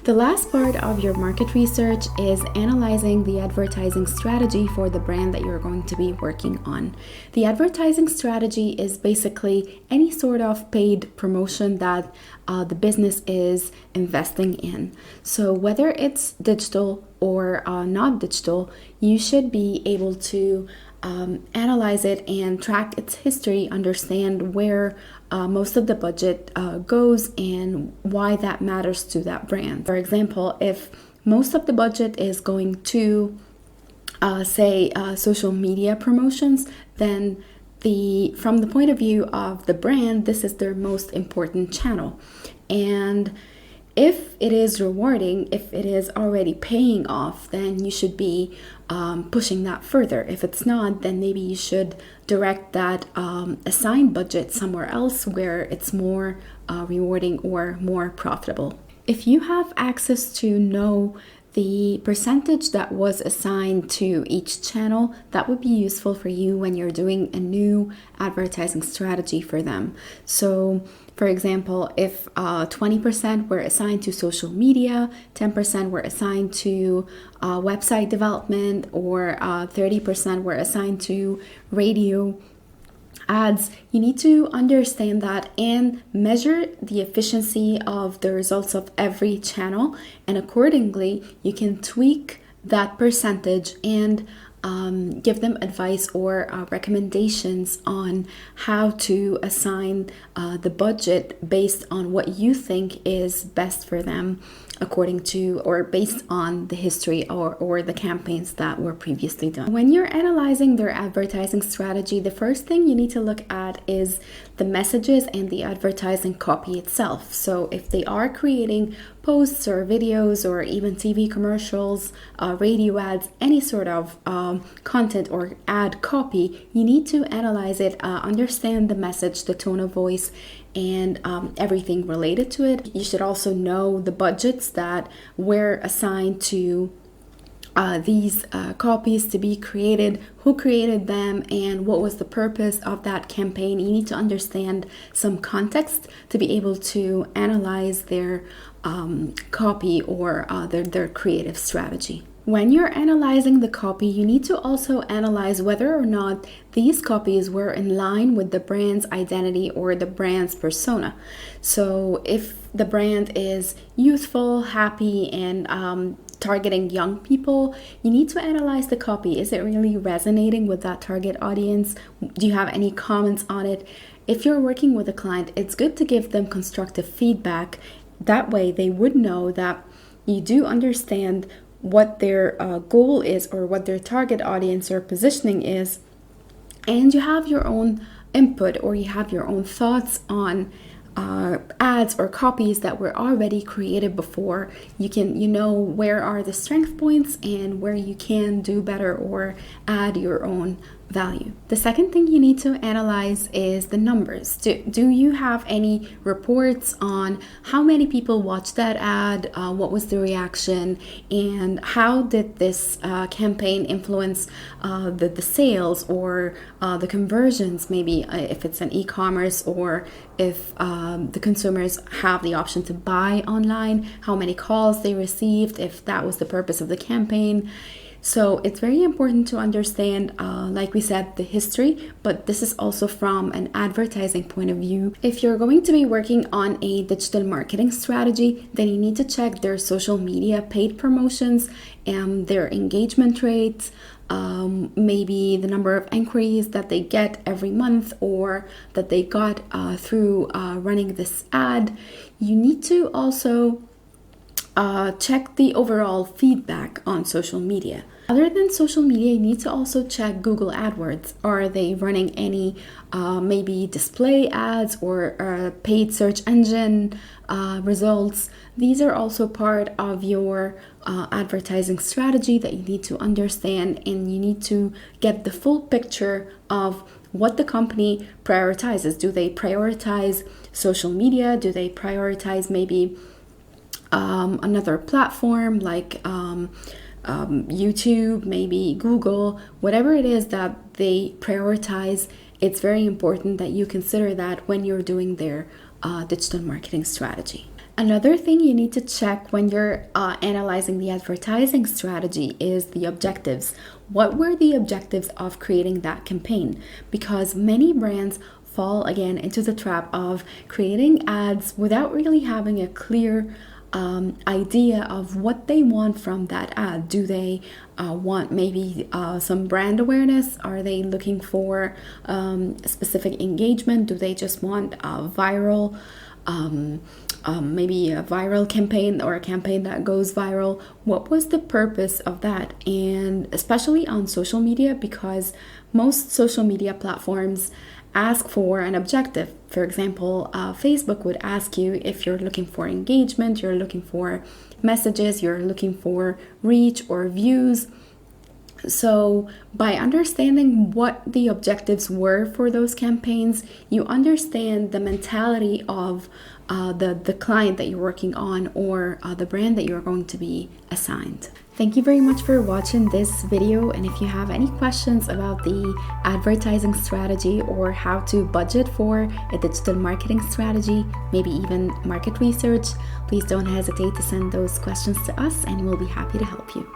The last part of your market research is analyzing the advertising strategy for the brand that you're going to be working on. The advertising strategy is basically any sort of paid promotion that the business is investing in. So whether it's digital or not digital, you should be able to analyze it and track its history, understand where most of the budget goes and why that matters to that brand. For example, if most of the budget is going to social media promotions, then from the point of view of the brand, this is their most important channel. And if it is rewarding, if it is already paying off, then you should be pushing that further. If it's not, then maybe you should direct that assigned budget somewhere else where it's more rewarding or more profitable. If you have access to know the percentage that was assigned to each channel, that would be useful for you when you're doing a new advertising strategy for them. So for example, if 20% were assigned to social media, 10% were assigned to website development, or 30% were assigned to radio ads, you need to understand that and measure the efficiency of the results of every channel, and accordingly you can tweak that percentage and give them advice or recommendations on how to assign the budget based on what you think is best for them, according to or based on the history or the campaigns that were previously done. When you're analyzing their advertising strategy, the first thing you need to look at is the messages and the advertising copy itself. So if they are creating posts or videos or even TV commercials, radio ads, any sort of content or ad copy, you need to analyze it, understand the message, the tone of voice, and everything related to it. You should also know the budgets that were assigned to these copies to be created, who created them, and what was the purpose of that campaign. You need to understand some context to be able to analyze their copy or their creative strategy. When you're analyzing the copy, you need to also analyze whether or not these copies were in line with the brand's identity or the brand's persona. So if the brand is youthful, happy, and targeting young people, you need to analyze the copy. Is it really resonating with that target audience? Do you have any comments on it? If you're working with a client, it's good to give them constructive feedback. That way they would know that you do understand what their goal is or what their target audience or positioning is, and you have your own input or you have your own thoughts on ads or copies that were already created before. You know where are the strength points and where you can do better or add your own value. The second thing you need to analyze is the numbers. Do you have any reports on how many people watched that ad, what was the reaction, and how did this campaign influence the sales or the conversions, maybe if it's an e-commerce or if the consumers have the option to buy online, how many calls they received, if that was the purpose of the campaign. So it's very important to understand, like we said, the history, but this is also from an advertising point of view. If you're going to be working on a digital marketing strategy, then you need to check their social media paid promotions and their engagement rates, maybe the number of inquiries that they get every month or that they got through running this ad. You need to also check the overall feedback on social media. Other than social media, you need to also check Google AdWords. Are they running any maybe display ads or paid search engine results? These are also part of your advertising strategy that you need to understand, and you need to get the full picture of what the company prioritizes. Do they prioritize social media? Do they prioritize maybe another platform like YouTube, maybe Google, whatever it is that they prioritize? It's very important that you consider that when you're doing their digital marketing strategy. Another thing you need to check when you're analyzing the advertising strategy is the objectives. What were the objectives of creating that campaign? Because many brands fall again into the trap of creating ads without really having a clear idea of what they want from that ad. Do they want maybe some brand awareness? Are they looking for specific engagement? Do they just want a viral maybe a viral campaign or a campaign that goes viral? What was the purpose of that? And especially on social media, because most social media platforms ask for an objective. For example, Facebook would ask you if you're looking for engagement, you're looking for messages, you're looking for reach or views. So by understanding what the objectives were for those campaigns, you understand the mentality of the client that you're working on, or the brand that you're going to be assigned. Thank you very much for watching this video, and if you have any questions about the advertising strategy or how to budget for a digital marketing strategy, maybe even market research, please don't hesitate to send those questions to us and we'll be happy to help you.